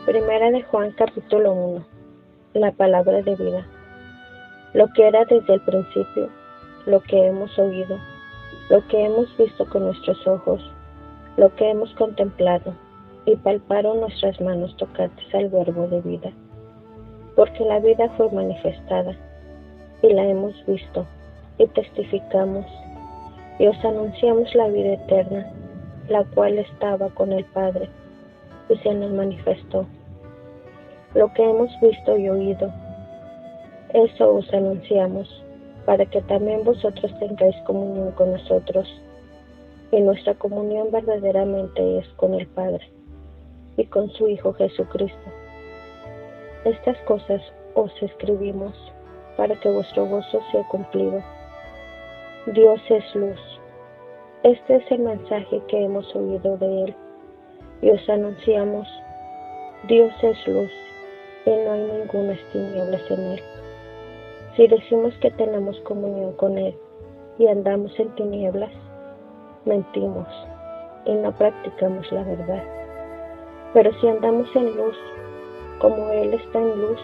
Primera de Juan capítulo 1. La palabra de vida. Lo que era desde el principio, lo que hemos oído, lo que hemos visto con nuestros ojos, lo que hemos contemplado y palparon nuestras manos tocantes al verbo de vida. Porque la vida fue manifestada y la hemos visto y testificamos y os anunciamos la vida eterna, la cual estaba con el Padre y se nos manifestó. Lo que hemos visto y oído, eso os anunciamos, para que también vosotros tengáis comunión con nosotros. Y nuestra comunión verdaderamente es con el Padre y con su Hijo Jesucristo. Estas cosas os escribimos para que vuestro gozo sea cumplido. Dios es luz. Este es el mensaje que hemos oído de Él y os anunciamos. Dios es luz y no hay ninguna tinieblas en Él. Si decimos que tenemos comunión con Él y andamos en tinieblas, mentimos y no practicamos la verdad. Pero si andamos en luz, como Él está en luz,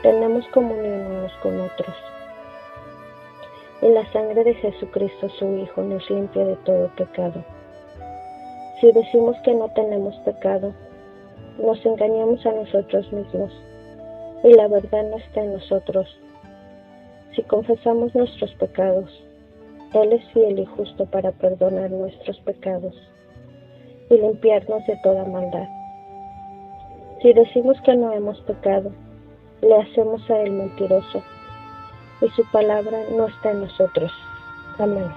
tenemos comunión unos con otros. Y la sangre de Jesucristo, su Hijo, nos limpia de todo pecado. Si decimos que no tenemos pecado, nos engañamos a nosotros mismos, y la verdad no está en nosotros. Si confesamos nuestros pecados, Él es fiel y justo para perdonar nuestros pecados y limpiarnos de toda maldad. Si decimos que no hemos pecado, le hacemos a Él mentiroso, y su palabra no está en nosotros. Amén.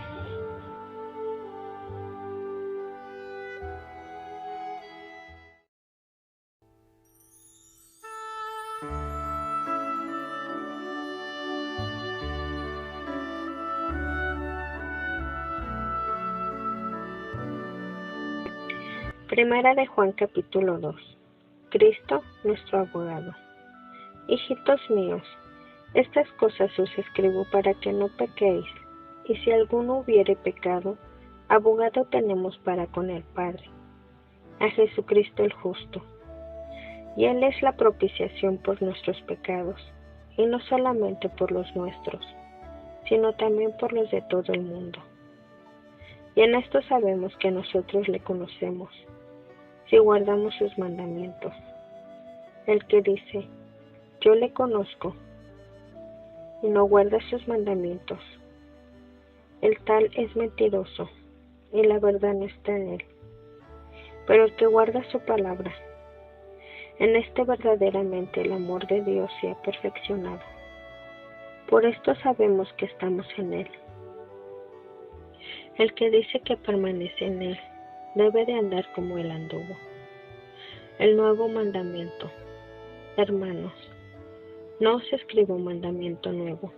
Primera de Juan capítulo 2. Cristo, nuestro abogado. Hijitos míos, estas cosas os escribo para que no pequéis, y si alguno hubiere pecado, abogado tenemos para con el Padre, a Jesucristo el justo. Y Él es la propiciación por nuestros pecados, y no solamente por los nuestros, sino también por los de todo el mundo. Y en esto sabemos que nosotros le conocemos, si guardamos sus mandamientos. El que dice, yo le conozco, y no guarda sus mandamientos, el tal es mentiroso, y la verdad no está en él. Pero el que guarda su palabra, en este verdaderamente el amor de Dios se ha perfeccionado. Por esto sabemos que estamos en Él. El que dice que permanece en Él, debe de andar como Él anduvo. El nuevo mandamiento. Hermanos, no os escribo un mandamiento nuevo,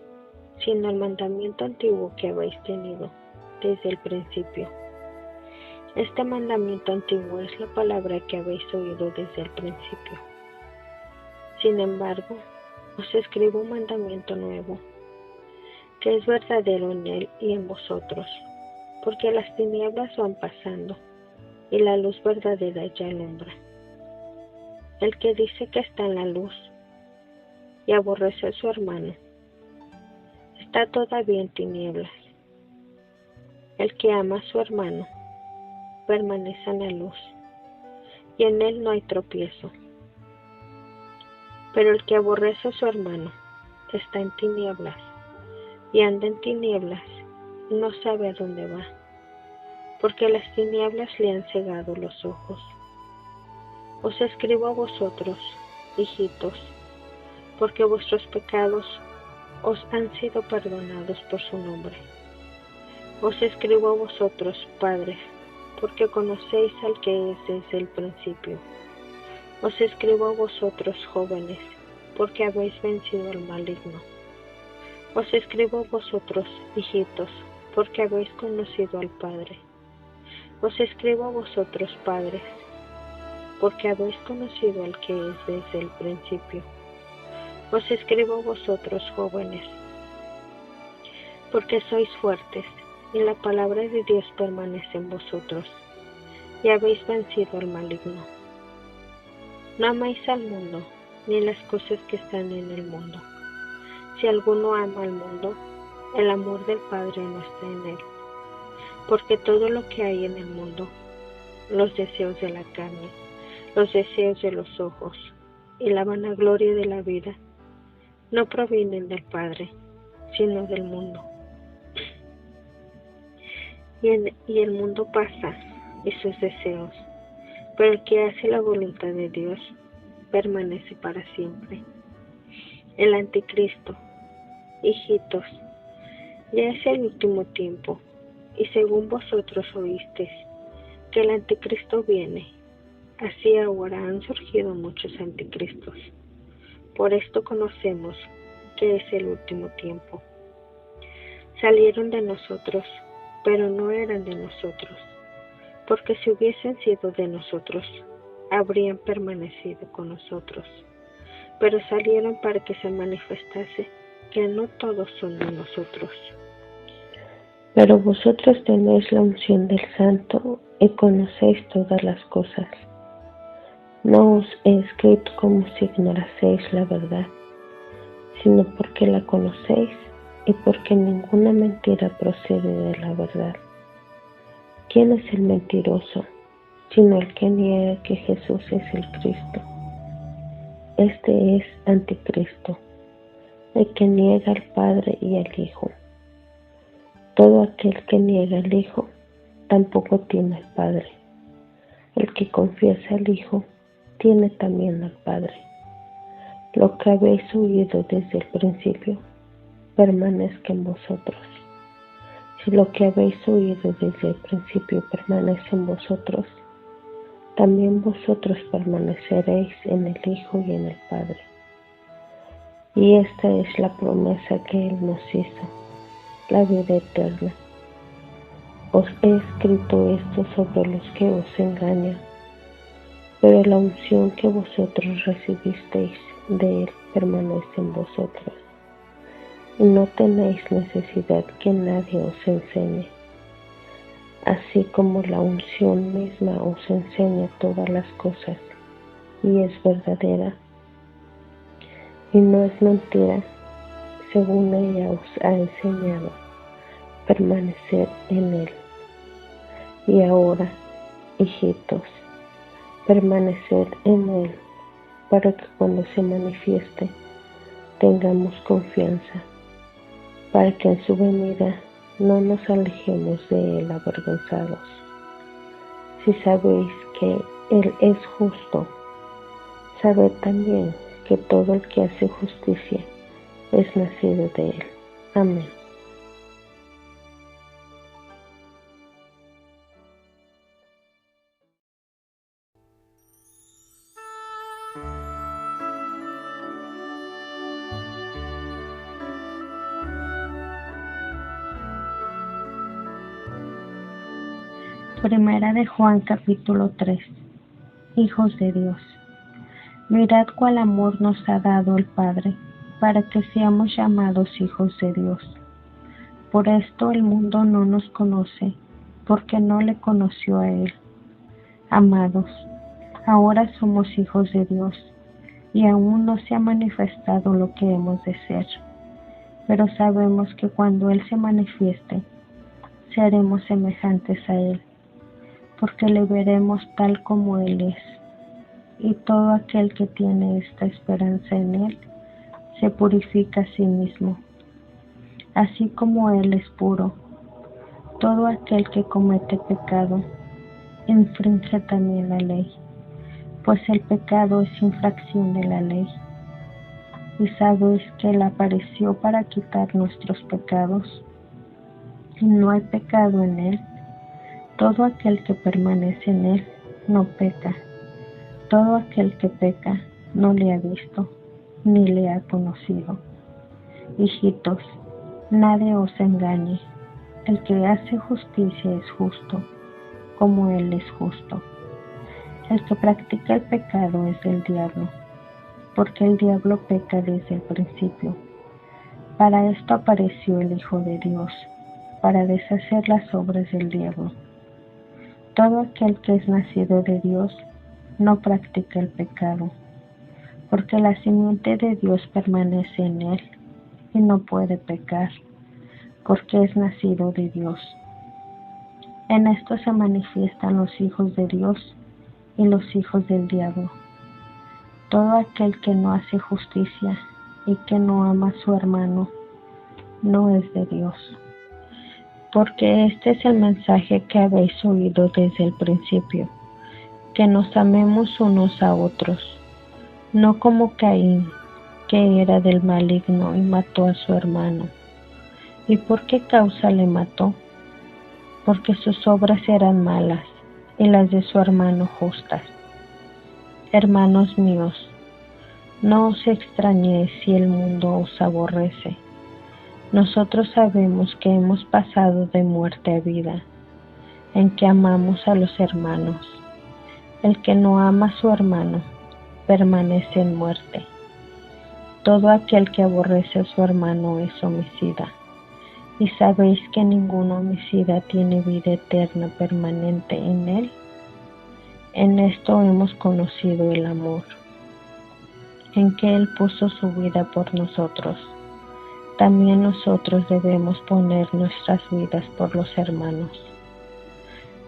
sino el mandamiento antiguo que habéis tenido desde el principio. Este mandamiento antiguo es la palabra que habéis oído desde el principio. Sin embargo, os escribo un mandamiento nuevo, que es verdadero en Él y en vosotros, porque las tinieblas van pasando, y la luz verdadera ya alumbra. El que dice que está en la luz, y aborrece a su hermano, está todavía en tinieblas. El que ama a su hermano, permanece en la luz, y en él no hay tropiezo. Pero el que aborrece a su hermano está en tinieblas, y anda en tinieblas, y no sabe a dónde va, porque las tinieblas le han cegado los ojos. Os escribo a vosotros, hijitos, porque vuestros pecados os han sido perdonados por su nombre. Os escribo a vosotros, padres, porque conocéis al que es desde el principio. Os escribo a vosotros, jóvenes, porque habéis vencido al maligno. Os escribo a vosotros, hijitos, porque habéis conocido al Padre. Os escribo a vosotros, padres, porque habéis conocido al que es desde el principio. Os escribo a vosotros, jóvenes, porque sois fuertes, y la palabra de Dios permanece en vosotros, y habéis vencido al maligno. No amáis al mundo, ni las cosas que están en el mundo. Si alguno ama al mundo, el amor del Padre no está en él. Porque todo lo que hay en el mundo, los deseos de la carne, los deseos de los ojos y la vanagloria de la vida, no provienen del Padre, sino del mundo. Y el mundo pasa y sus deseos, pero el que hace la voluntad de Dios permanece para siempre. El anticristo, hijitos, ya es el último tiempo, y según vosotros oísteis que el anticristo viene, así ahora han surgido muchos anticristos. Por esto conocemos que es el último tiempo. Salieron de nosotros, pero no eran de nosotros, porque si hubiesen sido de nosotros, habrían permanecido con nosotros. Pero salieron para que se manifestase que no todos son de nosotros. Pero vosotros tenéis la unción del Santo y conocéis todas las cosas. No os he escrito como si ignoraseis la verdad, sino porque la conocéis y porque ninguna mentira procede de la verdad. ¿Quién es el mentiroso, sino el que niega que Jesús es el Cristo? Este es anticristo, el que niega al Padre y al Hijo. Todo aquel que niega al Hijo tampoco tiene al Padre. El que confiesa al Hijo tiene también al Padre. Lo que habéis oído desde el principio permanezca en vosotros. Si lo que habéis oído desde el principio permanece en vosotros, también vosotros permaneceréis en el Hijo y en el Padre. Y esta es la promesa que Él nos hizo, la vida eterna. Os he escrito esto sobre los que os engañan, pero la unción que vosotros recibisteis de Él permanece en vosotros, y no tenéis necesidad que nadie os enseñe. Así como la unción misma os enseña todas las cosas, y es verdadera, y no es mentira, según ella os ha enseñado, permanecer en Él. Y ahora, hijitos, permaneced en Él, para que cuando se manifieste tengamos confianza, para que en su venida no nos alejemos de Él avergonzados. Si sabéis que Él es justo, sabed también que todo el que hace justicia es nacido de Él. Amén. Primera de Juan capítulo 3. Hijos de Dios. Mirad cuál amor nos ha dado el Padre, para que seamos llamados hijos de Dios. Por esto el mundo no nos conoce, porque no le conoció a Él. Amados, ahora somos hijos de Dios, y aún no se ha manifestado lo que hemos de ser. Pero sabemos que cuando Él se manifieste, seremos semejantes a Él, porque le veremos tal como Él es. Y todo aquel que tiene esta esperanza en Él, se purifica a sí mismo, así como Él es puro. Todo aquel que comete pecado, infringe también la ley, pues el pecado es infracción de la ley. Y sabéis que Él apareció para quitar nuestros pecados, y no hay pecado en Él. Todo aquel que permanece en Él no peca. Todo aquel que peca no le ha visto, ni le ha conocido. Hijitos, nadie os engañe. El que hace justicia es justo, como Él es justo. El que practica el pecado es del diablo, porque el diablo peca desde el principio. Para esto apareció el Hijo de Dios, para deshacer las obras del diablo. Todo aquel que es nacido de Dios no practica el pecado, porque la simiente de Dios permanece en él y no puede pecar, porque es nacido de Dios. En esto se manifiestan los hijos de Dios y los hijos del diablo. Todo aquel que no hace justicia y que no ama a su hermano no es de Dios. Porque este es el mensaje que habéis oído desde el principio, que nos amemos unos a otros, no como Caín, que era del maligno y mató a su hermano. ¿Y por qué causa le mató? Porque sus obras eran malas y las de su hermano justas. Hermanos míos, no os extrañéis si el mundo os aborrece. Nosotros sabemos que hemos pasado de muerte a vida, en que amamos a los hermanos. El que no ama a su hermano permanece en muerte. Todo aquel que aborrece a su hermano es homicida. ¿Y sabéis que ningún homicida tiene vida eterna permanente en él? En esto hemos conocido el amor, en que Él puso su vida por nosotros. También nosotros debemos poner nuestras vidas por los hermanos.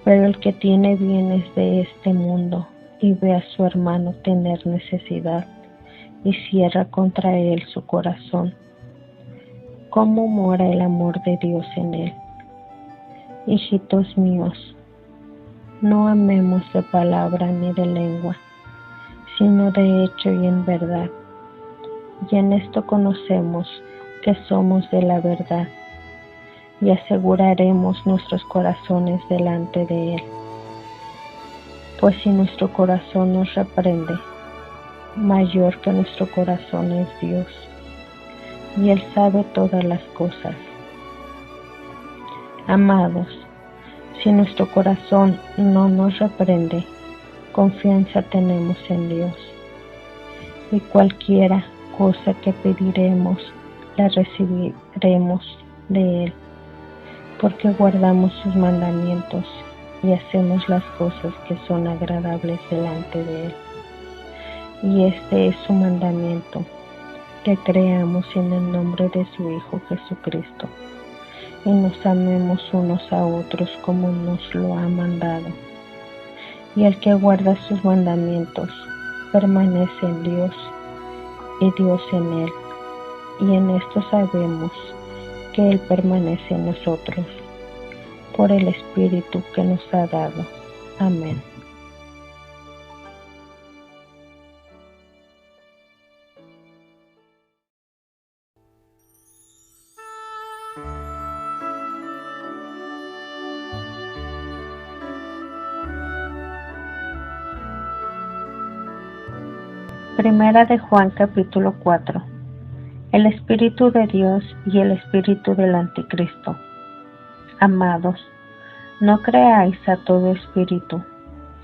Pero el que tiene bienes de este mundo y ve a su hermano tener necesidad y cierra contra él su corazón, ¿cómo mora el amor de Dios en él? Hijitos míos, no amemos de palabra ni de lengua, sino de hecho y en verdad. Y en esto conocemos que somos de la verdad, y aseguraremos nuestros corazones delante de Él. Pues si nuestro corazón nos reprende, mayor que nuestro corazón es Dios, y Él sabe todas las cosas. Amados, si nuestro corazón no nos reprende, confianza tenemos en Dios, y cualquiera cosa que pediremos, la recibiremos de Él, porque guardamos sus mandamientos y hacemos las cosas que son agradables delante de Él. Y este es su mandamiento, que creamos en el nombre de su Hijo Jesucristo, y nos amemos unos a otros como nos lo ha mandado. Y el que guarda sus mandamientos permanece en Dios, y Dios en él. Y en esto sabemos que Él permanece en nosotros, por el Espíritu que nos ha dado. Amén. Primera de Juan capítulo 4. El Espíritu de Dios y el Espíritu del Anticristo. Amados, no creáis a todo espíritu,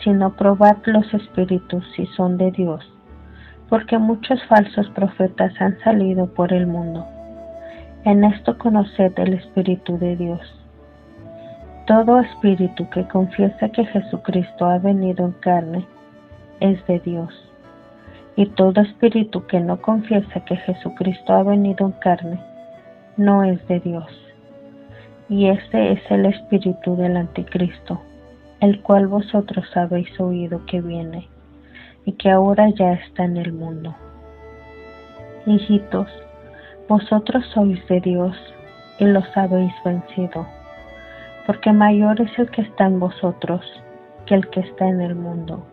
sino probad los espíritus si son de Dios, porque muchos falsos profetas han salido por el mundo. En esto conoced el Espíritu de Dios. Todo espíritu que confiesa que Jesucristo ha venido en carne es de Dios. Y todo espíritu que no confiesa que Jesucristo ha venido en carne, no es de Dios. Y este es el espíritu del Anticristo, el cual vosotros habéis oído que viene, y que ahora ya está en el mundo. Hijitos, vosotros sois de Dios, y los habéis vencido, porque mayor es el que está en vosotros que el que está en el mundo.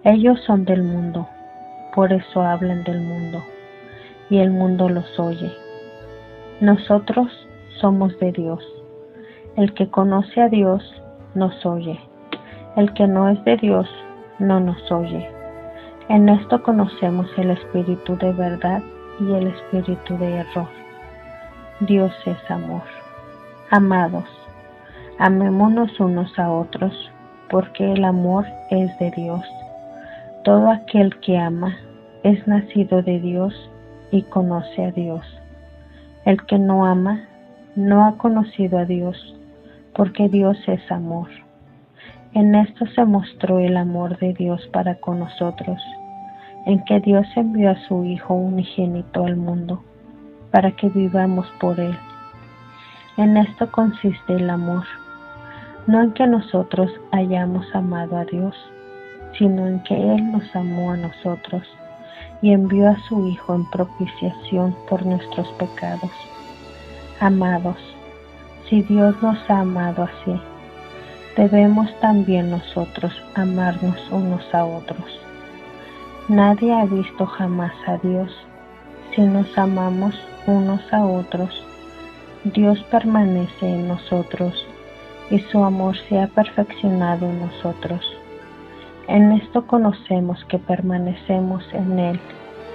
Ellos son del mundo, por eso hablan del mundo, y el mundo los oye. Nosotros somos de Dios. El que conoce a Dios nos oye. El que no es de Dios no nos oye. En esto conocemos el espíritu de verdad y el espíritu de error. Dios es amor. Amados, amémonos unos a otros, porque el amor es de Dios. Todo aquel que ama es nacido de Dios y conoce a Dios. El que no ama no ha conocido a Dios, porque Dios es amor. En esto se mostró el amor de Dios para con nosotros, en que Dios envió a su Hijo unigénito al mundo, para que vivamos por Él. En esto consiste el amor, no en que nosotros hayamos amado a Dios, sino en que Él nos amó a nosotros y envió a su Hijo en propiciación por nuestros pecados. Amados, si Dios nos ha amado así, debemos también nosotros amarnos unos a otros. Nadie ha visto jamás a Dios. Si nos amamos unos a otros, Dios permanece en nosotros y su amor se ha perfeccionado en nosotros. En esto conocemos que permanecemos en Él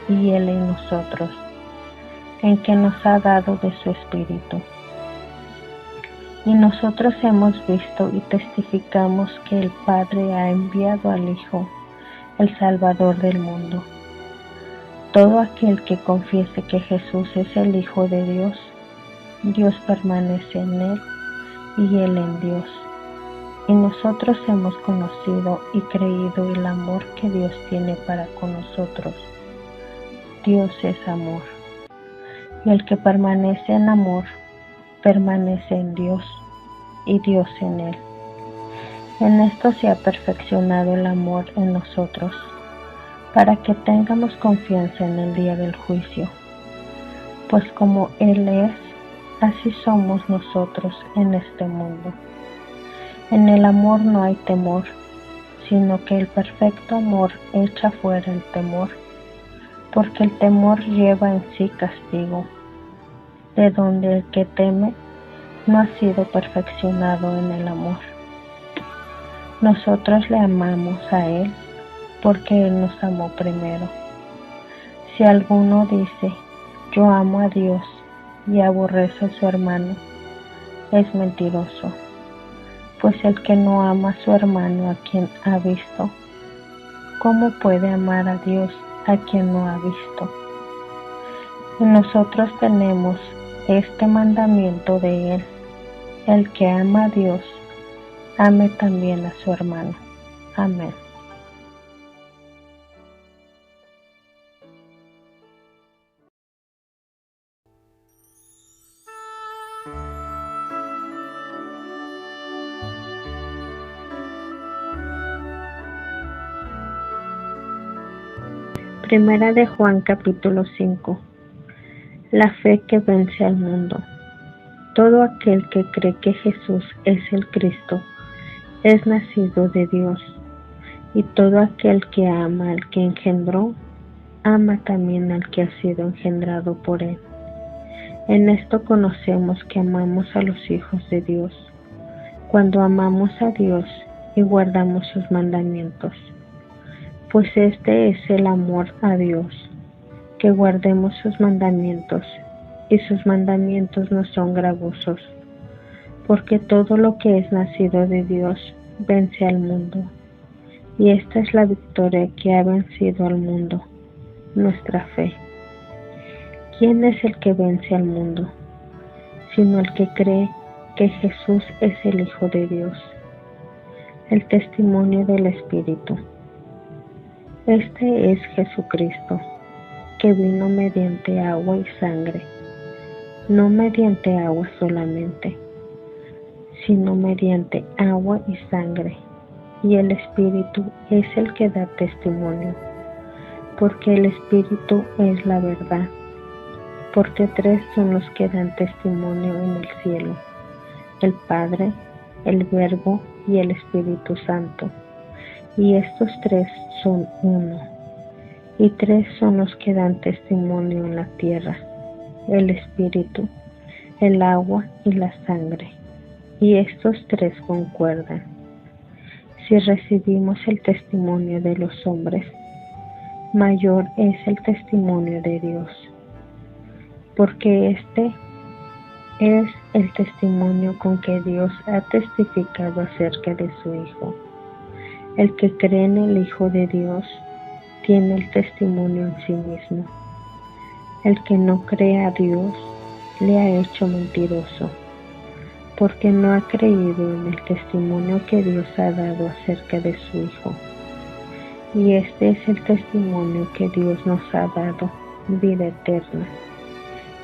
y Él en nosotros, en que nos ha dado de su Espíritu. Y nosotros hemos visto y testificamos que el Padre ha enviado al Hijo, el Salvador del mundo. Todo aquel que confiese que Jesús es el Hijo de Dios, Dios permanece en Él y Él en Dios. Y nosotros hemos conocido y creído el amor que Dios tiene para con nosotros. Dios es amor. Y el que permanece en amor, permanece en Dios y Dios en Él. En esto se ha perfeccionado el amor en nosotros, para que tengamos confianza en el día del juicio. Pues como Él es, así somos nosotros en este mundo. En el amor no hay temor, sino que el perfecto amor echa fuera el temor, porque el temor lleva en sí castigo, de donde el que teme no ha sido perfeccionado en el amor. Nosotros le amamos a Él, porque Él nos amó primero. Si alguno dice, yo amo a Dios, y aborrece a su hermano, es mentiroso. Pues el que no ama a su hermano a quien ha visto, ¿cómo puede amar a Dios a quien no ha visto? Y nosotros tenemos este mandamiento de Él: el que ama a Dios, ame también a su hermano. Amén. Primera de Juan capítulo 5. La fe que vence al mundo. Todo aquel que cree que Jesús es el Cristo es nacido de Dios, y todo aquel que ama al que engendró, ama también al que ha sido engendrado por Él. En esto conocemos que amamos a los hijos de Dios, cuando amamos a Dios y guardamos sus mandamientos. Pues este es el amor a Dios, que guardemos sus mandamientos, y sus mandamientos no son gravosos, porque todo lo que es nacido de Dios vence al mundo, y esta es la victoria que ha vencido al mundo, nuestra fe. ¿Quién es el que vence al mundo? Sino el que cree que Jesús es el Hijo de Dios. El testimonio del Espíritu. Este es Jesucristo, que vino mediante agua y sangre, no mediante agua solamente, sino mediante agua y sangre, y el Espíritu es el que da testimonio, porque el Espíritu es la verdad, porque tres son los que dan testimonio en el cielo: el Padre, el Verbo y el Espíritu Santo, y estos tres son uno. Y tres son los que dan testimonio en la tierra: el Espíritu, el agua y la sangre, y estos tres concuerdan. Si recibimos el testimonio de los hombres, mayor es el testimonio de Dios, porque este es el testimonio con que Dios ha testificado acerca de su Hijo. El que cree en el Hijo de Dios tiene el testimonio en sí mismo. El que no cree a Dios le ha hecho mentiroso, porque no ha creído en el testimonio que Dios ha dado acerca de su Hijo. Y este es el testimonio que Dios nos ha dado, vida eterna.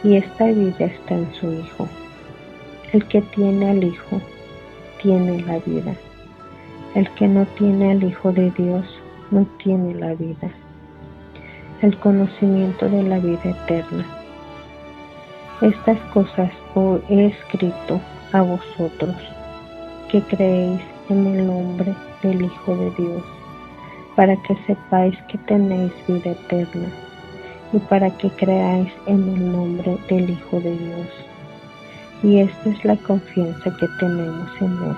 Y esta vida está en su Hijo. El que tiene al Hijo, tiene la vida. El que no tiene al Hijo de Dios, no tiene la vida. El conocimiento de la vida eterna. Estas cosas os he escrito a vosotros, que creéis en el nombre del Hijo de Dios, para que sepáis que tenéis vida eterna, y para que creáis en el nombre del Hijo de Dios. Y esta es la confianza que tenemos en Él,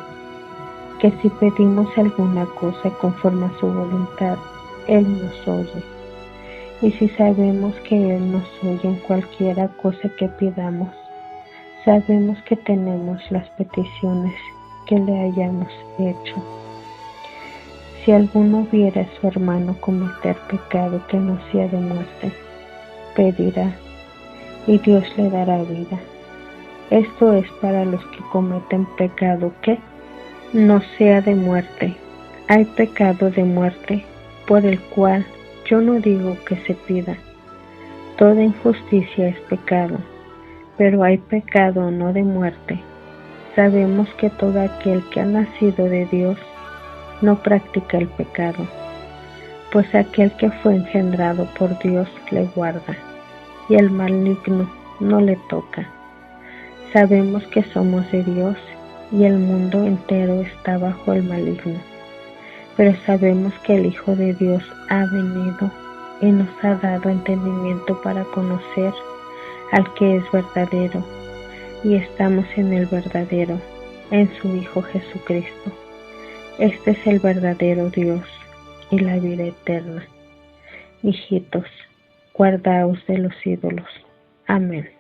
que si pedimos alguna cosa conforme a su voluntad, Él nos oye. Y si sabemos que Él nos oye en cualquiera cosa que pidamos, sabemos que tenemos las peticiones que le hayamos hecho. Si alguno viera a su hermano cometer pecado que no sea de muerte, pedirá, y Dios le dará vida. Esto es para los que cometen pecado que no sea de muerte. Hay pecado de muerte, por el cual yo no digo que se pida. Toda injusticia es pecado, pero hay pecado no de muerte. Sabemos que todo aquel que ha nacido de Dios no practica el pecado, pues aquel que fue engendrado por Dios le guarda, y el maligno no le toca. Sabemos que somos de Dios, y el mundo entero está bajo el maligno. Pero sabemos que el Hijo de Dios ha venido y nos ha dado entendimiento para conocer al que es verdadero, y estamos en el verdadero, en su Hijo Jesucristo. Este es el verdadero Dios y la vida eterna. Hijitos, guardaos de los ídolos. Amén.